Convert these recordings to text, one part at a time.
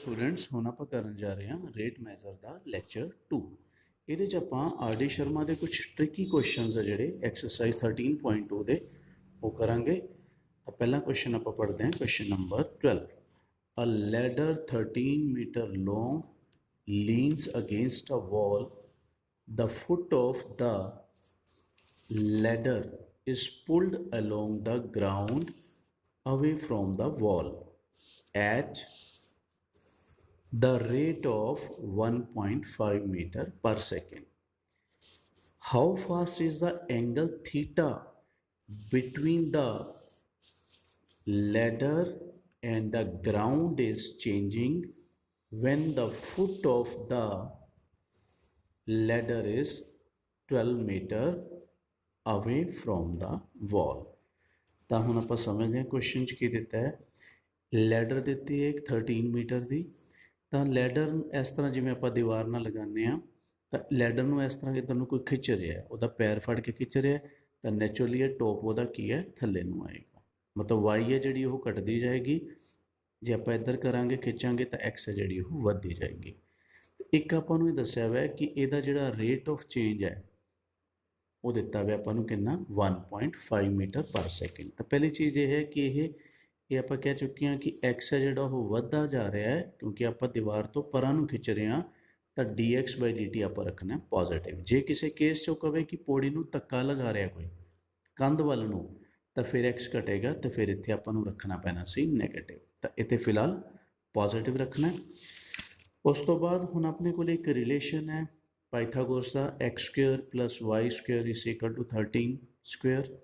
Students हुण आपां करन जा रहे हैं रेट मैजर दा लैक्चर 2। ਇਹਦੇ 'ਚ ਆਪਾਂ ਆਰ ਡੀ ਸ਼ਰਮਾ ਦੇ ਕੁਝ ਟ੍ਰਿਕੀ ਕੁਐਸਚਨਸ ਆ ਜਿਹੜੇ ਐਕਸਰਸਾਈਜ਼ 13.2 ਦੇ ਉਹ ਕਰਾਂਗੇ। ਤਾਂ ਪਹਿਲਾ ਕੁਐਸਚਨ ਆਪਾਂ ਪੜ੍ਹਦੇ ਹਾਂ, question number 12। A ladder 13 meter long leans against a wall. The foot of the ladder is pulled along the ground away from the wall at the rate of 1.5 meter per second. How fast is the angle theta between the ladder and the ground is changing when the foot of the ladder is 12 meter away from the wall? ਤਾਂ ਹੁਣ ਆਪਾਂ ਸਮਝਦੇ ਹਾਂ question 'ਚ ਕੀ ਦਿੱਤਾ ਹੈ। Ladder ਦਿੱਤੀ ਹੈ ਇੱਕ 13 ਮੀਟਰ ਦੀ। ਤਾਂ ਲੈਡਰ ਇਸ ਤਰ੍ਹਾਂ ਜਿਵੇਂ ਆਪਾਂ ਦੀਵਾਰ ਨਾਲ ਲਗਾਉਂਦੇ ਹਾਂ, ਤਾਂ ਲੈਡਰ ਨੂੰ ਇਸ ਤਰ੍ਹਾਂ ਇੱਧਰ ਨੂੰ ਕੋਈ ਖਿੱਚ ਰਿਹਾ, ਉਹਦਾ ਪੈਰ ਫੜ ਕੇ ਖਿੱਚ ਰਿਹਾ, ਤਾਂ ਨੈਚੁਰਲੀ ਇਹ ਟੋਪ ਉਹਦਾ ਕੀ ਹੈ, ਥੱਲੇ ਨੂੰ ਆਏਗਾ। ਮਤਲਬ ਵਾਈ ਹੈ ਜਿਹੜੀ ਉਹ ਘਟਦੀ ਜਾਏਗੀ। ਜੇ ਆਪਾਂ ਇੱਧਰ ਕਰਾਂਗੇ ਖਿੱਚਾਂਗੇ ਤਾਂ ਐਕਸ ਹੈ ਜਿਹੜੀ ਉਹ ਵੱਧਦੀ ਜਾਏਗੀ। ਇੱਕ ਆਪਾਂ ਨੂੰ ਇਹ ਦੱਸਿਆ ਹੋਇਆ ਕਿ ਇਹਦਾ ਜਿਹੜਾ ਰੇਟ ਆਫ ਚੇਂਜ ਹੈ ਉਹ ਦਿੱਤਾ ਹੋਇਆ ਆਪਾਂ ਨੂੰ ਕਿੰਨਾ, 1.5 ਮੀਟਰ ਪਰ ਸੈਕਿੰਡ। ਤਾਂ ਪਹਿਲੀ ਚੀਜ਼ ਇਹ ਹੈ ਕਿ ਇਹ ਆਪਾਂ ਕਹਿ ਚੁੱਕੇ ਹਾਂ ਕਿ ਐਕਸ ਹੈ ਜਿਹੜਾ ਉਹ ਵੱਧਦਾ ਜਾ ਰਿਹਾ ਹੈ ਕਿਉਂਕਿ ਆਪਾਂ ਦੀਵਾਰ ਤੋਂ ਪਰਾਂ ਨੂੰ ਖਿੱਚ ਰਹੇ ਹਾਂ। ਤਾਂ dx/dt ਆਪਾਂ ਰੱਖਣਾ ਪੋਜ਼ੀਟਿਵ। ਜੇ ਕਿਸੇ ਕੇਸ 'ਚ ਉਹ ਕਵੇ ਕਿ ਪੌੜੀ ਨੂੰ ਧੱਕਾ ਲਗਾ ਰਿਹਾ ਕੋਈ ਕੰਧ ਵੱਲ ਨੂੰ, ਤਾਂ ਫਿਰ ਐਕਸ ਘਟੇਗਾ ਅਤੇ ਫਿਰ ਇੱਥੇ ਆਪਾਂ ਨੂੰ ਰੱਖਣਾ ਪੈਣਾ ਸੀ ਨੈਗੇਟਿਵ। ਤਾਂ ਇੱਥੇ ਫਿਲਹਾਲ ਪੋਜ਼ੀਟਿਵ ਰੱਖਣਾ। ਉਸ ਤੋਂ ਬਾਅਦ ਹੁਣ ਆਪਣੇ ਕੋਲ ਇੱਕ ਰਿਲੇਸ਼ਨ ਹੈ ਪਾਈਥਾਗੋਰਸ ਦਾ, x² + y² = 13²।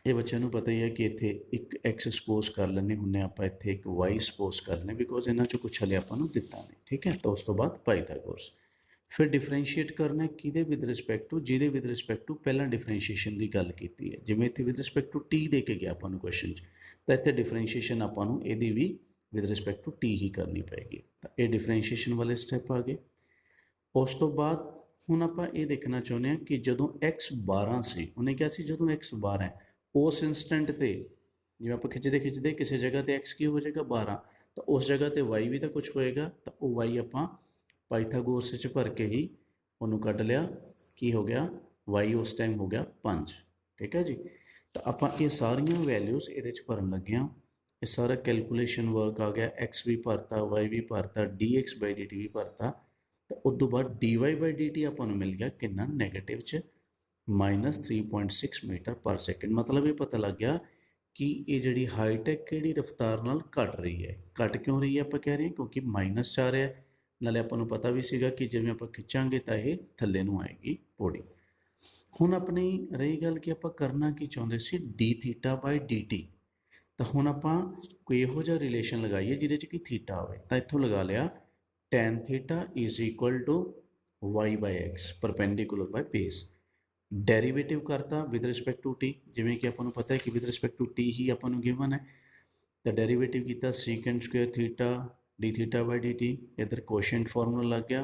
ਇਹ ਬੱਚਿਆਂ ਨੂੰ ਪਤਾ ਹੀ ਹੈ ਕਿ ਇੱਥੇ ਇੱਕ ਐਕਸ ਸਪੋਜ਼ ਕਰ ਲੈਂਦੇ ਹੁੰਦੇ ਆਪਾਂ, ਇੱਥੇ ਇੱਕ ਵਾਈ ਸਪੋਜ਼ ਕਰ ਲੈਂਦੇ ਬਿਕੋਜ਼ ਇਹਨਾਂ 'ਚੋਂ ਕੁਛ ਹਲੇ ਆਪਾਂ ਨੂੰ ਦਿੱਤਾ ਨਹੀਂ, ਠੀਕ ਹੈ। ਤਾਂ ਉਸ ਤੋਂ ਬਾਅਦ ਪਾਈਥਾਗੋਰਸ। ਫਿਰ ਡਿਫਰੈਂਸ਼ੀਏਟ ਕਰਨਾ ਕਿਹਦੇ ਵਿਦ ਰਿਸਪੈਕਟ ਟੂ, ਜਿਹਦੇ ਵਿਦ ਰਿਸਪੈਕਟ ਟੂ ਪਹਿਲਾਂ ਡਿਫਰੈਂਸ਼ੀਏਸ਼ਨ ਦੀ ਗੱਲ ਕੀਤੀ ਹੈ। ਜਿਵੇਂ ਇੱਥੇ ਵਿਦ ਰਿਸਪੈਕਟ ਟੂ ਟੀ ਦੇ ਕੇ ਗਿਆ ਆਪਾਂ ਨੂੰ ਕੁਐਸਚਨ 'ਚ, ਤਾਂ ਇੱਥੇ ਡਿਫਰੈਂਸ਼ੀਏਸ਼ਨ ਆਪਾਂ ਨੂੰ ਇਹਦੀ ਵੀ ਵਿਦ ਰਿਸਪੈਕਟ ਟੂ ਟੀ ਹੀ ਕਰਨੀ ਪਏਗੀ। ਤਾਂ ਇਹ ਡਿਫਰੈਂਸ਼ੀਏਸ਼ਨ ਵਾਲੇ ਸਟੈਪ ਆ ਗਏ। ਉਸ ਤੋਂ ਬਾਅਦ ਹੁਣ ਆਪਾਂ ਇਹ ਦੇਖਣਾ ਚਾਹੁੰਦੇ ਹਾਂ ਕਿ ਜਦੋਂ x 12 ਸੀ, ਉਹਨੇ ਕਿਹਾ ਸੀ ਜਦੋਂ x 12 ਹੈ ਉਸ ਇੰਸਟੈਂਟ 'ਤੇ ਜਿਵੇਂ ਆਪਾਂ ਖਿੱਚਦੇ ਕਿਸੇ ਜਗ੍ਹਾ 'ਤੇ x ਕੀ ਹੋ ਜਾਏਗਾ 12, ਤਾਂ ਉਸ ਜਗ੍ਹਾ 'ਤੇ y ਵੀ ਤਾਂ ਕੁਛ ਹੋਏਗਾ। ਤਾਂ ਉਹ y ਆਪਾਂ ਪਾਈਥਾਗੋਰਸ 'ਚ ਭਰ ਕੇ ਹੀ ਉਹਨੂੰ ਕੱਢ ਲਿਆ, ਕੀ ਹੋ ਗਿਆ y ਉਸ ਟਾਈਮ ਹੋ ਗਿਆ 5, ਠੀਕ ਹੈ ਜੀ। ਤਾਂ ਆਪਾਂ ਇਹ ਸਾਰੀਆਂ ਵੈਲਿਊਜ਼ ਇਹਦੇ 'ਚ ਭਰਨ ਲੱਗੇ ਹਾਂ। ਇਹ ਸਾਰਾ ਕੈਲਕੂਲੇਸ਼ਨ ਵਰਕ ਆ ਗਿਆ, x ਵੀ ਭਰਤਾ, y ਵੀ ਭਰਤਾ, dx/dt ਵੀ ਭਰਤਾ। ਤਾਂ ਉਸ ਤੋਂ ਬਾਅਦ dy/dt ਆਪਾਂ ਨੂੰ ਮਿਲ ਗਿਆ ਕਿੰਨਾ, ਨੈਗੇਟਿਵ 'ਚ -3.6 ਮੀਟਰ ਪਰ ਸੈਕਿੰਡ। ਮਤਲਬ ਇਹ ਪਤਾ ਲੱਗ ਗਿਆ ਕਿ ਇਹ ਜਿਹੜੀ ਹਾਈਟ ਹੈ ਕਿਹੜੀ ਰਫਤਾਰ ਨਾਲ ਘਟ ਰਹੀ ਹੈ। ਘਟ ਕਿਉਂ ਰਹੀ ਹੈ ਆਪਾਂ ਕਹਿ ਰਹੇ ਹਾਂ ਕਿਉਂਕਿ ਮਾਈਨਸ 'ਚ ਆ ਰਿਹਾ। ਨਾਲੇ ਆਪਾਂ ਨੂੰ ਪਤਾ ਵੀ ਸੀਗਾ ਕਿ ਜਿਵੇਂ ਆਪਾਂ ਖਿੱਚਾਂਗੇ ਤਾਂ ਇਹ ਥੱਲੇ ਨੂੰ ਆਏਗੀ ਪੌੜੀ। ਹੁਣ ਆਪਣੀ ਰਹੀ ਗੱਲ ਕਿ ਆਪਾਂ ਕਰਨਾ ਕੀ ਚਾਹੁੰਦੇ ਸੀ, dθ/dt। ਤਾਂ ਹੁਣ ਆਪਾਂ ਕੋਈ ਇਹੋ ਜਿਹਾ ਰਿਲੇਸ਼ਨ ਲਗਾਈਏ ਜਿਹਦੇ 'ਚ ਕਿ ਥੀਟਾ ਹੋਵੇ। ਤਾਂ ਇੱਥੋਂ ਲਗਾ ਲਿਆ tan θ = y/x ਪਰਪੈਂਡੀਕੂਲਰ ਬਾਈ ਬੇਸ। ਡੈਰੀਵੇਟਿਵ ਕਰਤਾ ਵਿਦ ਰਿਸਪੈਕਟ ਟੂ ਟੀ, ਜਿਵੇਂ ਕਿ ਆਪਾਂ ਨੂੰ ਪਤਾ ਹੈ ਕਿ ਵਿਦ ਰਿਸਪੈਕਟ ਟੂ ਟੀ ਹੀ ਆਪਾਂ ਨੂੰ ਗਿਵਨ ਹੈ। ਤਾਂ ਡੈਰੀਵੇਟਿਵ ਕੀਤਾ sec² θ dθ/dt। ਇੱਧਰ ਕੋਸ਼ੀਐਂਟ ਫਾਰਮੂਲਾ ਲੱਗ ਗਿਆ।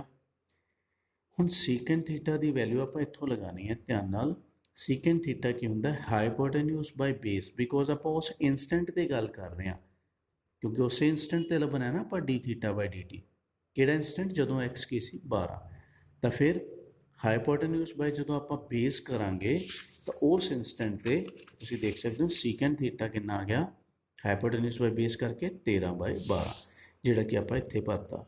ਹੁਣ sec θ ਦੀ ਵੈਲਿਊ ਆਪਾਂ ਇੱਥੋਂ ਲਗਾਉਣੀ ਹੈ ਧਿਆਨ ਨਾਲ। sec θ ਕੀ ਹੁੰਦਾ, ਹਾਈਪੋਟੇਨਿਊਸ ਬਾਈ ਬੇਸ, ਬਿਕੋਜ਼ ਆਪਾਂ ਉਸ ਇੰਸਟੈਂਟ 'ਤੇ ਗੱਲ ਕਰ ਰਹੇ ਹਾਂ ਕਿਉਂਕਿ ਉਸੇ ਇੰਸਟੈਂਟ 'ਤੇ ਲੱਭਣਾ ਹੈ ਨਾ ਆਪਾਂ dθ/dt। ਕਿਹੜਾ ਇੰਸਟੈਂਟ, ਜਦੋਂ x ਕੀ ਸੀ 12। ਤਾਂ ਫਿਰ ਹਾਈਪੋਟੇਨਿਊਸ ਬਾਈ ਜਦੋਂ ਆਪਾਂ ਬੇਸ ਕਰਾਂਗੇ ਤਾਂ ਉਸ ਇੰਸਟੈਂਟ 'ਤੇ ਤੁਸੀਂ ਦੇਖ ਸਕਦੇ ਹੋ sec θ ਕਿੰਨਾ ਆ ਗਿਆ, ਹਾਈਪੋਟੇਨਿਊਸ ਬਾਈ ਬੇਸ ਕਰਕੇ 13/12, ਜਿਹੜਾ ਕਿ ਆਪਾਂ ਇੱਥੇ ਭਰਤਾ।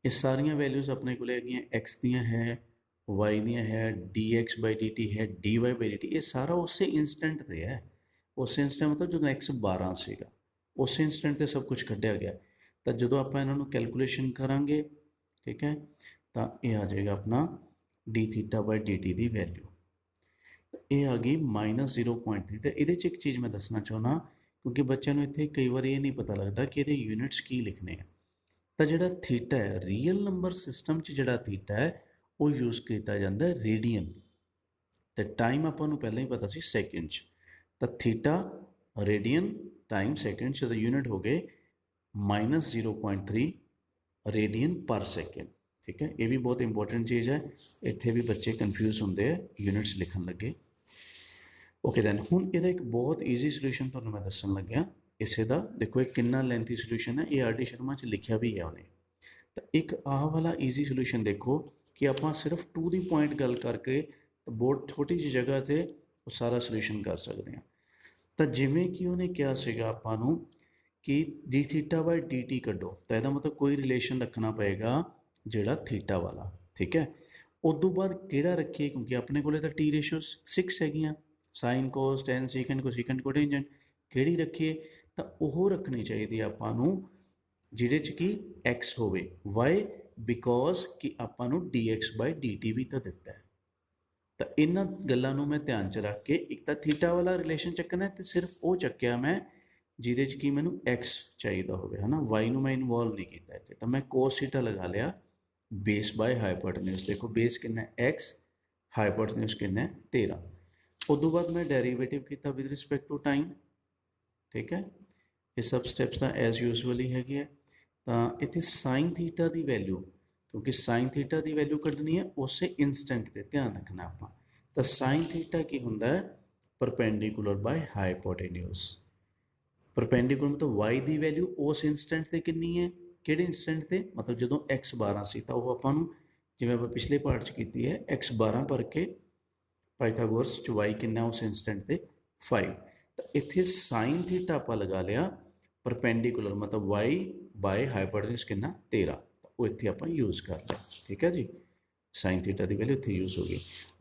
ਇਹ ਸਾਰੀਆਂ ਵੈਲਿਊਜ਼ ਆਪਣੇ ਕੋਲ ਹੈਗੀਆਂ, x ਦੀਆਂ ਹੈ, y ਦੀਆਂ ਹੈ, dx/dt ਹੈ, dy/dt। ਇਹ ਸਾਰਾ ਉਸੇ ਇੰਸਟੈਂਟ 'ਤੇ ਹੈ। ਉਸੇ ਇੰਸਟੈਂਟ ਮਤਲਬ ਜਦੋਂ x 12 ਸੀਗਾ ਉਸੇ ਇੰਸਟੈਂਟ 'ਤੇ ਸਭ ਕੁਝ ਕੱਢਿਆ ਗਿਆ। ਤਾਂ ਜਦੋਂ ਆਪਾਂ ਇਹਨਾਂ ਨੂੰ ਕੈਲਕੂਲੇਸ਼ਨ ਕਰਾਂਗੇ, ਠੀਕ ਹੈ, ਤਾਂ ਇਹ ਆ ਜਾਏਗਾ ਆਪਣਾ dθ/dt ਦੀ ਵੈਲਿਊ। ਇਹ ਆ ਗਈ -0.3। ਤਾਂ ਇਹਦੇ 'ਚ ਇੱਕ ਚੀਜ਼ ਮੈਂ ਦੱਸਣਾ ਚਾਹੁੰਦਾ ਕਿਉਂਕਿ ਬੱਚਿਆਂ ਨੂੰ ਇੱਥੇ ਕਈ ਵਾਰੀ ਇਹ ਨਹੀਂ ਪਤਾ ਲੱਗਦਾ ਕਿ ਇਹਦੇ ਯੂਨਿਟਸ ਕੀ ਲਿਖਣੇ ਆ। ਤਾਂ ਜਿਹੜਾ ਥੀਟਾ ਹੈ ਰੀਅਲ ਨੰਬਰ ਸਿਸਟਮ 'ਚ ਜਿਹੜਾ ਥੀਟਾ ਹੈ ਉਹ ਯੂਜ਼ ਕੀਤਾ ਜਾਂਦਾ ਰੇਡੀਅਨ। ਅਤੇ ਟਾਈਮ ਆਪਾਂ ਨੂੰ ਪਹਿਲਾਂ ਹੀ ਪਤਾ ਸੀ ਸੈਕਿੰਡ 'ਚ। ਤਾਂ ਥੀਟਾ ਰੇਡੀਅਨ ਟਾਈਮ ਸੈਕਿੰਡ 'ਚ, ਦਾ ਯੂਨਿਟ ਹੋ ਗਏ -0.3 ਰੇਡੀਅਨ ਪਰ ਸੈਕਿੰਡ, ਠੀਕ ਹੈ। ਇਹ ਵੀ ਬਹੁਤ ਇੰਪੋਰਟੈਂਟ ਚੀਜ਼ ਹੈ, ਇੱਥੇ ਵੀ ਬੱਚੇ ਕਨਫਿਊਜ਼ ਹੁੰਦੇ ਆ ਯੂਨਿਟਸ ਲਿਖਣ ਲੱਗੇ। ਓਕੇ ਦੈਨ ਹੁਣ ਇਹਦਾ ਇੱਕ ਬਹੁਤ ਈਜ਼ੀ ਸੋਲਿਊਸ਼ਨ ਤੁਹਾਨੂੰ ਮੈਂ ਦੱਸਣ ਲੱਗਿਆ। ਇਸੇ ਦਾ ਦੇਖੋ ਇਹ ਕਿੰਨਾ ਲੈਂਥੀ ਸੋਲੂਸ਼ਨ ਹੈ, ਇਹ ਆਰ ਡੀ ਸ਼ਰਮਾ 'ਚ ਲਿਖਿਆ ਵੀ ਹੈ ਉਹਨੇ। ਤਾਂ ਇੱਕ ਆਹ ਵਾਲਾ ਈਜ਼ੀ ਸੋਲੂਸ਼ਨ ਦੇਖੋ ਕਿ ਆਪਾਂ ਸਿਰਫ ਟੂ ਦੀ ਪੁਆਇੰਟ ਗੱਲ ਕਰਕੇ ਬਹੁਤ ਛੋਟੀ ਜਿਹੀ ਜਗ੍ਹਾ 'ਤੇ ਉਹ ਸਾਰਾ ਸੋਲੂਸ਼ਨ ਕਰ ਸਕਦੇ ਹਾਂ। ਤਾਂ ਜਿਵੇਂ ਕਿ ਉਹਨੇ ਕਿਹਾ ਸੀਗਾ ਆਪਾਂ ਨੂੰ ਕਿ ਡੀ ਥੀਟਾ ਬਾਈ ਡੀ ਟੀ ਕੱਢੋ, ਤਾਂ ਇਹਦਾ ਮਤਲਬ ਕੋਈ ਰਿਲੇਸ਼ਨ ਰੱਖਣਾ ਪਏਗਾ ਜਿਹੜਾ ਥੀਟਾ ਵਾਲਾ, ਠੀਕ ਹੈ। ਉਦੋਂ ਬਾਅਦ ਕਿਹੜਾ ਰੱਖੀਏ, ਕਿਉਂਕਿ ਆਪਣੇ ਕੋਲੇ ਤਾਂ ਟੀ ਰੇਸ਼ੋ 6 ਹੈਗੀਆਂ, ਸਾਈਨ ਕੋਸ ਟੈਨ ਸੀਕੈਂਟ ਕੋਸੀਕੈਂਟ ਕੋਟੈਂਜੈਂਟ, ਕਿਹੜੀ ਰੱਖੀਏ? ਤਾਂ ਉਹ ਰੱਖਣੀ ਚਾਹੀਦੀ ਆਪਾਂ ਨੂੰ ਜਿਹਦੇ 'ਚ ਕਿ ਐਕਸ ਹੋਵੇ। ਵਾਈ? ਬਿਕੋਜ਼ ਕਿ ਆਪਾਂ ਨੂੰ ਡੀ ਐਕਸ ਬਾਈ ਡੀ ਟੀ ਵੀ ਤਾਂ ਦਿੱਤਾ ਹੈ। ਤਾਂ ਇਹਨਾਂ ਗੱਲਾਂ ਨੂੰ ਮੈਂ ਧਿਆਨ 'ਚ ਰੱਖ ਕੇ ਇੱਕ ਤਾਂ ਥੀਟਾ ਵਾਲਾ ਰਿਲੇਸ਼ਨ ਚੱਕਣਾ ਅਤੇ ਸਿਰਫ ਉਹ ਚੱਕਿਆ ਮੈਂ ਜਿਹਦੇ 'ਚ ਕਿ ਮੈਨੂੰ ਐਕਸ ਚਾਹੀਦਾ ਹੋਵੇ, ਹੈ ਨਾ। ਵਾਈ ਨੂੰ ਮੈਂ ਇਨਵੋਲਵ ਨਹੀਂ ਕੀਤਾ ਇੱਥੇ, ਤਾਂ ਮੈਂ ਕੋਸ ਥੀਟਾ ਲਗਾ ਲਿਆ ਬੇਸ ਬਾਏ ਹਾਈਪੋਟੇਨਿਊਸ। ਦੇਖੋ ਬੇਸ ਕਿੰਨਾ ਐਕਸ, ਹਾਈਪੋਟੇਨਿਊਸ ਕਿੰਨਾ 13। ਉਦੋਂ ਬਾਅਦ ਮੈਂ ਡੈਰੀਵੇਟਿਵ ਕੀਤਾ ਵਿਦ ਰਿਸਪੈਕਟ ਟੂ ਟਾਈਮ, ਠੀਕ ਹੈ। ਇਹ ਸਭ ਸਟੈਪਸ ਤਾਂ ਐਜ਼ ਯੂਜ਼ੁਅਲ ਹੀ ਹੈਗੇ ਹੈ। ਤਾਂ ਇੱਥੇ ਸਾਈਨ ਥੀਟਾ ਦੀ ਵੈਲਿਊ, ਕਿਉਂਕਿ ਸਾਈਨ ਥੀਟਾ ਦੀ ਵੈਲਿਊ ਕੱਢਣੀ ਹੈ ਉਸੇ ਇਨਸਟੈਂਟ 'ਤੇ, ਧਿਆਨ ਰੱਖਣਾ ਆਪਾਂ। ਤਾਂ ਸਾਈਨ ਥੀਟਾ ਕੀ ਹੁੰਦਾ ਹੈ? Perpendicular by hypotenuse. ਪਰਪੈਂਡੀਕੂਲਰ ਮਤਲਬ ਵਾਈ ਦੀ ਵੈਲਿਊ ਉਸ ਇਨਸਟੈਂਟ 'ਤੇ ਕਿੰਨੀ ਹੈ, ਕਿਹੜੇ ਇਨਸਟੈਂਟ 'ਤੇ? ਮਤਲਬ ਜਦੋਂ x 12 ਸੀ ਤਾਂ ਉਹ ਆਪਾਂ ਨੂੰ ਜਿਵੇਂ ਆਪਾਂ ਪਿਛਲੇ ਪਾਰਟ 'ਚ ਕੀਤੀ ਹੈ x 12 ਭਰ ਕੇ ਪਾਈਥਾਗੋਰਸ 'ਚ y ਕਿੰਨਾ ਉਸ ਇਨਸਟੈਂਟ 'ਤੇ 5। ਤਾਂ ਇੱਥੇ ਸਾਈਨ ਥੀਟਾ ਆਪਾਂ ਲਗਾ ਲਿਆ ਪਰਪੈਂਡੀਕੂਲਰ ਮਤਲਬ y ਬਾਏ ਹਾਈਪੋਟੇਨਿਊਸ ਕਿੰਨਾ 13। ਉਹ ਇੱਥੇ ਆਪਾਂ ਯੂਜ਼ ਕਰ ਲਿਆ, ਠੀਕ ਹੈ ਜੀ। ਸਾਈਨ ਥੀਟਾ ਦੀ ਵੈਲਿਊ ਇੱਥੇ ਯੂਜ਼ ਹੋ ਗਈ।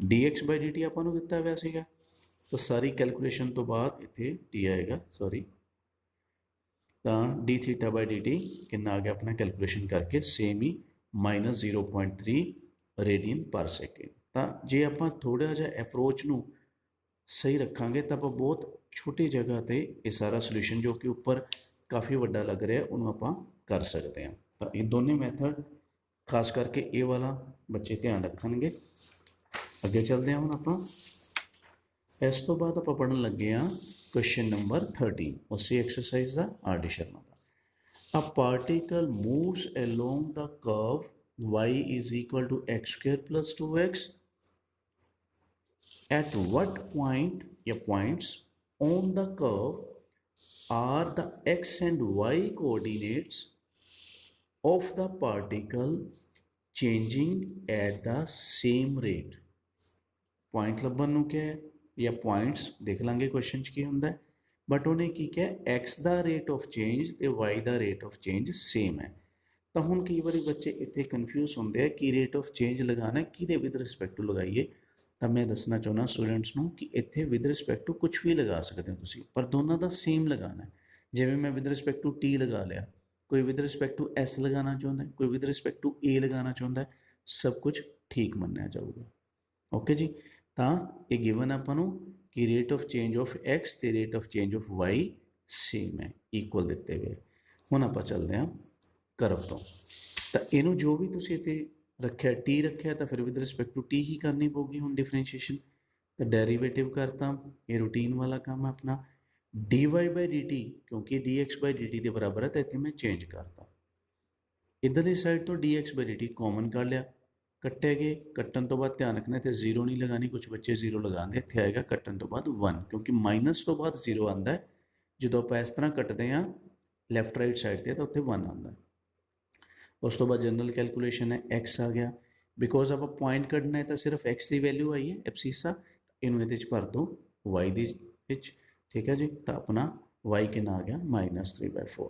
ਡੀ ਐਕਸ ਬਾਈ ਡੀ ਟੀ ਆਪਾਂ ਨੂੰ ਦਿੱਤਾ ਹੋਇਆ ਸੀਗਾ, ਤਾਂ ਸਾਰੀ ਕੈਲਕੂਲੇਸ਼ਨ ਤੋਂ ਬਾਅਦ ਇੱਥੇ ਟੀ ਆਏਗਾ, ਸੌਰੀ। ਤਾਂ ਡੀ ਥੀਟਾ ਬਾਈ ਡੀ ਟੀ ਕਿੰਨਾ ਆ ਗਿਆ ਆਪਣਾ ਕੈਲਕੂਲੇਸ਼ਨ ਕਰਕੇ ਸੇਮ ਹੀ -0.3 ਰੇਡੀਅਨ ਪਰ ਸੈਕਿੰਡ। ਤਾਂ ਜੇ ਆਪਾਂ ਥੋੜ੍ਹਾ ਜਿਹਾ ਅਪਰੋਚ ਨੂੰ ਸਹੀ ਰੱਖਾਂਗੇ ਤਾਂ ਆਪਾਂ ਬਹੁਤ ਛੋਟੀ ਜਗ੍ਹਾ 'ਤੇ ਇਹ ਸਾਰਾ ਸੋਲੂਸ਼ਨ ਜੋ ਕਿ ਉੱਪਰ ਕਾਫੀ ਵੱਡਾ ਲੱਗ ਰਿਹਾ ਉਹਨੂੰ ਆਪਾਂ ਕਰ ਸਕਦੇ ਹਾਂ। ਤਾਂ ਇਹ ਦੋਨੇ ਮੈਥਡ ਖਾਸ ਕਰਕੇ ਇਹ ਵਾਲਾ ਬੱਚੇ ਧਿਆਨ ਰੱਖਣਗੇ। ਅੱਗੇ ਚੱਲਦੇ ਹਾਂ ਹੁਣ ਆਪਾਂ। ਇਸ ਤੋਂ ਬਾਅਦ ਆਪਾਂ ਪੜ੍ਹਨ ਲੱਗੇ ਹਾਂ ਕੁਐਸਚਨ ਨੰਬਰ 13 ਉਸੇ ਐਕਸਰਸਾਈਜ਼ ਦਾ ਆਰ ਡੀ ਸ਼ਰਮਾ ਦਾ। A particle moves along the curve y is equal to x square plus 2x at what point या points on the curve are the x and y coordinates of the particle changing at the same rate। Point ਲੱਭਣ ਨੂੰ ਕਿਹਾ ਹੈ ਜਾਂ points ਦੇਖ ਲਾਂਗੇ question 'ਚ ਕੀ ਹੁੰਦਾ ਹੈ, ਬਟ ਉਹਨੇ ਕੀ ਕਿਹਾ x the rate of change ਤੇ y the rate of change same ਹੈ। ਤਾਂ ਹੁਣ ਕਈ ਵਾਰੀ ਬੱਚੇ ਇੱਥੇ ਕਨਫਿਊਜ਼ ਹੁੰਦੇ ਆ ਕਿ ਰੇਟ ਆਫ ਚੇਂਜ ਲਗਾਉਣਾ ਕਿਹਦੇ ਵਿਦ ਰਿਸਪੈਕਟ ਟੂ ਲਗਾਈਏ। ਤਾਂ ਮੈਂ ਦੱਸਣਾ ਚਾਹੁੰਦਾ ਸਟੂਡੈਂਟਸ ਨੂੰ ਕਿ ਇੱਥੇ ਵਿਦ ਰਿਸਪੈਕਟ ਟੂ ਕੁਛ ਵੀ ਲਗਾ ਸਕਦੇ ਹੋ ਤੁਸੀਂ, ਪਰ ਦੋਨਾਂ ਦਾ ਸੇਮ ਲਗਾਉਣਾ ਹੈ। ਜਿਵੇਂ ਮੈਂ ਵਿਦ ਰਿਸਪੈਕਟ ਟੂ ਟੀ ਲਗਾ ਲਿਆ, ਕੋਈ ਵਿਦ ਰਿਸਪੈਕਟ ਟੂ ਐਸ ਲਗਾਉਣਾ ਚਾਹੁੰਦਾ, ਕੋਈ ਵਿਦ ਰਿਸਪੈਕਟ ਟੂ ਏ ਲਗਾਉਣਾ ਚਾਹੁੰਦਾ, ਸਭ ਕੁਝ ਠੀਕ ਮੰਨਿਆ ਜਾਊਗਾ। ਓਕੇ ਜੀ। ਤਾਂ ਇਹ ਗਿਵਨ ਆਪਾਂ ਨੂੰ ਕਿ rate of change of X ਤੇ rate of change of Y same ਹੈ, ਇਕੁਅਲ ਦਿੱਤੇ ਹੋਏ। ਹੁਣ ਆਪਾਂ ਚੱਲਦੇ ਹਾਂ ਕਰਵ ਤੋਂ। ਤਾਂ ਇਹਨੂੰ ਜੋ ਵੀ ਤੁਸੀਂ ਇੱਥੇ ਰੱਖਿਆ ਟੀ ਰੱਖਿਆ ਤਾਂ ਫਿਰ ਵਿਦ ਰਿਸਪੈਕਟ ਟੂ ਟੀ ਹੀ ਕਰਨੀ ਪਊਗੀ ਹੁਣ ਡਿਫਰੈਂਸ਼ੀਏਸ਼ਨ। ਤਾਂ ਡੈਰੀਵੇਟਿਵ ਕਰਤਾ, ਇਹ ਰੂਟੀਨ ਵਾਲਾ ਕੰਮ ਹੈ ਆਪਣਾ। ਡੀ ਵਾਈ ਬਾਈ ਡੀ ਟੀ ਕਿਉਂਕਿ ਡੀ ਐਕਸ ਬਾਈ ਡੀ ਟੀ ਦੇ ਬਰਾਬਰ ਹੈ ਤਾਂ ਇੱਥੇ ਮੈਂ ਚੇਂਜ ਕਰਤਾ। ਇੱਧਰਲੀ ਸਾਈਡ ਤੋਂ ਡੀ ਐਕਸ ਬਾਈ ਡੀ ਟੀ ਕਾਮਨ ਕਰ ਲਿਆ, ਕੱਟੇ ਗਏ। ਕੱਟਣ ਤੋਂ ਬਾਅਦ ਧਿਆਨ ਰੱਖਣਾ ਇੱਥੇ ਜ਼ੀਰੋ ਨਹੀਂ ਲਗਾਉਣੀ, ਕੁਝ ਬੱਚੇ ਜ਼ੀਰੋ ਲਗਾਉਂਦੇ, ਇੱਥੇ ਆਏਗਾ ਕੱਟਣ ਤੋਂ ਬਾਅਦ 1 ਕਿਉਂਕਿ ਮਾਈਨਸ ਤੋਂ ਬਾਅਦ ਜ਼ੀਰੋ ਆਉਂਦਾ ਹੈ। ਜਦੋਂ ਆਪਾਂ ਇਸ ਤਰ੍ਹਾਂ ਕੱਟਦੇ ਹਾਂ ਲੈਫਟ ਰਾਈਟ ਸਾਈਡ 'ਤੇ ਤਾਂ ਉੱਥੇ 1 ਆਉਂਦਾ। ਉਸ ਤੋਂ ਬਾਅਦ ਜਨਰਲ ਕੈਲਕੂਲੇਸ਼ਨ ਹੈ x ਆ ਗਿਆ, ਬਿਕੋਜ਼ ਆਪਾਂ ਪੁਆਇੰਟ ਕੱਢਣਾ ਹੈ ਤਾਂ ਸਿਰਫ x ਦੀ ਵੈਲਿਊ ਆਈ ਹੈ ਐਬਸੀਸਾ, ਇਹਨੂੰ ਇਹਦੇ 'ਚ ਭਰ ਦਿਓ y ਦੇ ਵਿੱਚ, ਠੀਕ ਹੈ ਜੀ। ਤਾਂ ਆਪਣਾ y ਕਿੰਨਾ ਆ ਗਿਆ -3/4।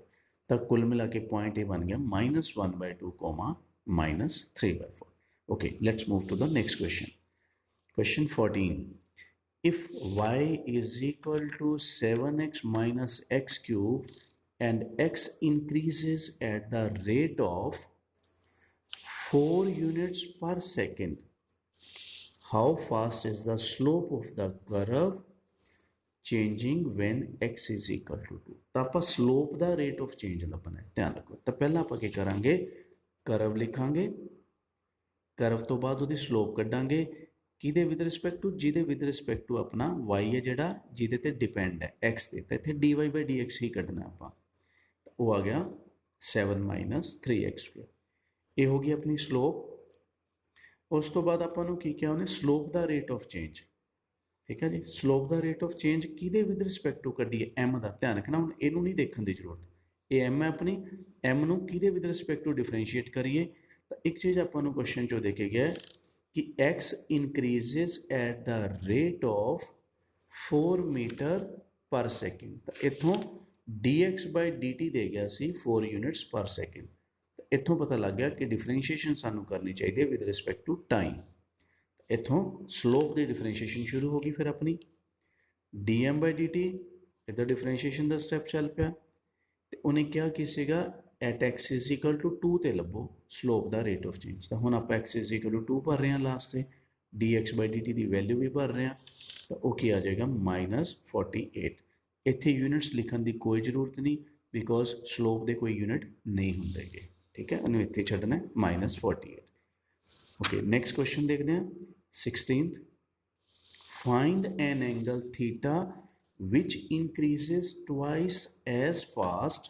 ਤਾਂ ਕੁੱਲ ਮਿਲਾ ਕੇ ਪੁਆਇੰਟ ਇਹ ਬਣ ਗਿਆ -1/2 -3/4। Okay, let's move to the next question. Question 14. If y is equal to 7x minus x cube and x increases at the rate of 4 units per second, how fast is the slope of the curve changing when x is equal to 2? ਤਾਂ ਆਪਾਂ slope ਦਾ rate of change ਲੱਭਣਾ ਹੈ, ਧਿਆਨ ਰੱਖੋ। ਤਾਂ ਪਹਿਲਾਂ ਆਪਾਂ ਕੀ ਕਰਾਂਗੇ, ਕਰਵ ਲਿਖਾਂਗੇ, ਕਰਵ ਤੋਂ ਬਾਅਦ ਉਹਦੀ ਸਲੋਪ ਕੱਢਾਂਗੇ ਕਿਹਦੇ ਵਿਦ ਰਿਸਪੈਕਟ ਟੂ, ਜਿਹਦੇ ਵਿਦ ਰਿਸਪੈਕਟ ਟੂ ਆਪਣਾ y ਹੈ ਜਿਹੜਾ ਜਿਹਦੇ ਤੇ ਡਿਪੈਂਡ ਹੈ x ਤੇ, ਤਾਂ ਇੱਥੇ dy ਬਾਈ dx ਹੀ ਕੱਢਣਾ ਆਪਾਂ। ਉਹ ਆ ਗਿਆ 7 - 3x²। ਇਹ ਹੋ ਗਈ ਆਪਣੀ ਸਲੋਪ। ਉਸ ਤੋਂ ਬਾਅਦ ਆਪਾਂ ਨੂੰ ਕੀ ਕਿਹਾ ਉਹਨੇ, ਸਲੋਪ ਦਾ ਰੇਟ ਆਫ ਚੇਂਜ। ठीक है जी। Slope the rate of change किहदे विद रिस्पैक्ट टू कड्ढीए एम का ध्यान रखना हुण इहनूं नहीं देखण की जरूरत ये एम है अपनी एम नूं किहदे विद रिस्पैक्ट टू डिफरेंशिएट करिए तो एक चीज़ आपां नूं क्वेश्चन चो देखे गया कि x increases at the rate of 4 metre per second तो इत्थों dx बाय dt दे गया सी 4 यूनिट्स पर सैकेंड तो इत्थों पता लग गया कि डिफरेंशिएशन सानूं करनी चाहिए विद रिस्पैक्ट टू टाइम इत्थों स्लोप की डिफरेंशिएशन शुरू होगी फिर अपनी D M by D T इधर डिफरेंशिएशन का स्टैप चल पाया तो उन्हें क्या कि सीगा at x is equal to 2 ते लभो स्लोप का रेट ऑफ चेंज तो हुण आप एक्स इज इक्वल टू 2 भर रहे हैं लास्ट से D x by D T की वैल्यू भी भर रहे हैं तो वह की आ जाएगा -48 इत्थे यूनिट्स लिखने की कोई जरूरत नहीं बिकॉज स्लोप के कोई यूनिट नहीं होंगे ठीक है उन्हें इत्थे छड्डना -48 ओके नेक्स्ट क्वेश्चन देखते हैं 16th find an angle theta which increases twice as fast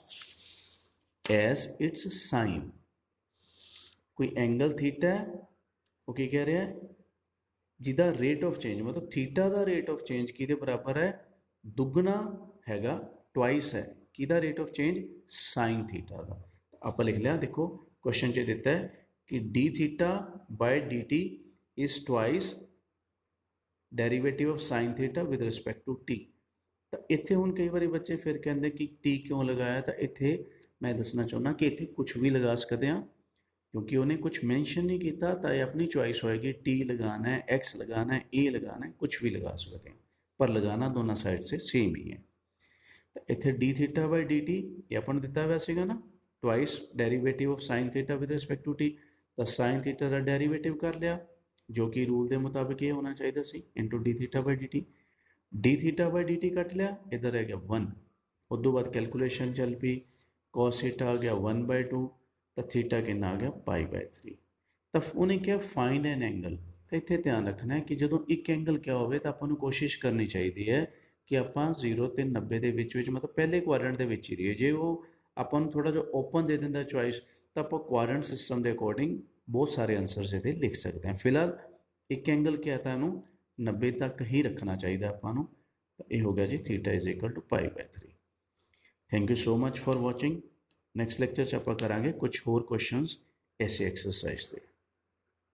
as its sine कोई एंगल थीटा है वो क्या कह रहा है जिदा रेट ऑफ चेंज मतलब थीटा का रेट ऑफ चेंज किहदे बराबर है दुगना हैगा ट्वाइस है किहदा rate of change sine theta का तो आप लिख लिया देखो क्वेश्चन च दिता है कि D theta by D T is twice derivative of sine theta with respect to T तो इत्थे हुण कई बार बच्चे फिर कहते कि टी क्यों लगाया तो इत्थे मैं दसना चाहुंदा कि इत्थे कुछ भी लगा सकते हैं क्योंकि उन्हें कुछ मैंशन नहीं किया तो ये अपनी चॉइस होएगी टी लगाना है एक्स लगाना है ए लगाना है कुछ भी लगा सकते हैं पर लगाना दोनों साइड से सेम ही है तो इत्थे D theta by D T ये अपन दिता हुआ सीगा ना twice derivative of sine theta with respect to T तो साइन थीटा का डेरीवेटिव कर लिया जो कि रूल के मुताबिक ये होना चाहिए C into D theta by D theta by D T cut लिया इधर आ गया 1 उदों बाद कैलकुलेशन चल पी कॉस थीटा आ गया 1/2 तो थीटा कितना आ गया π/3 तो उन्हें क्या फाइंड एन एंगल तो इतने ध्यान रखना है कि जो एक एंगल क्या हो तो आपको कोशिश करनी चाहिए है कि आप 0 ते 90 के मतलब पहले क्वाड्रेंट के ही रहिए जे वो अपन थोड़ा जो ओपन दे देंगे चॉइस तो आप क्वाड्रेंट सिस्टम के अकॉर्डिंग बहुत सारे आंसर्स ये लिख सकते हैं फिलहाल एक एंगल क्या था इनू 90 तक ही रखना चाहिए आपको तो ये हो गया जी theta is equal to π/3 thank you so much for watching next lecture आप करा कुछ होर क्वेश्चनस ऐसे एक्सरसाइज से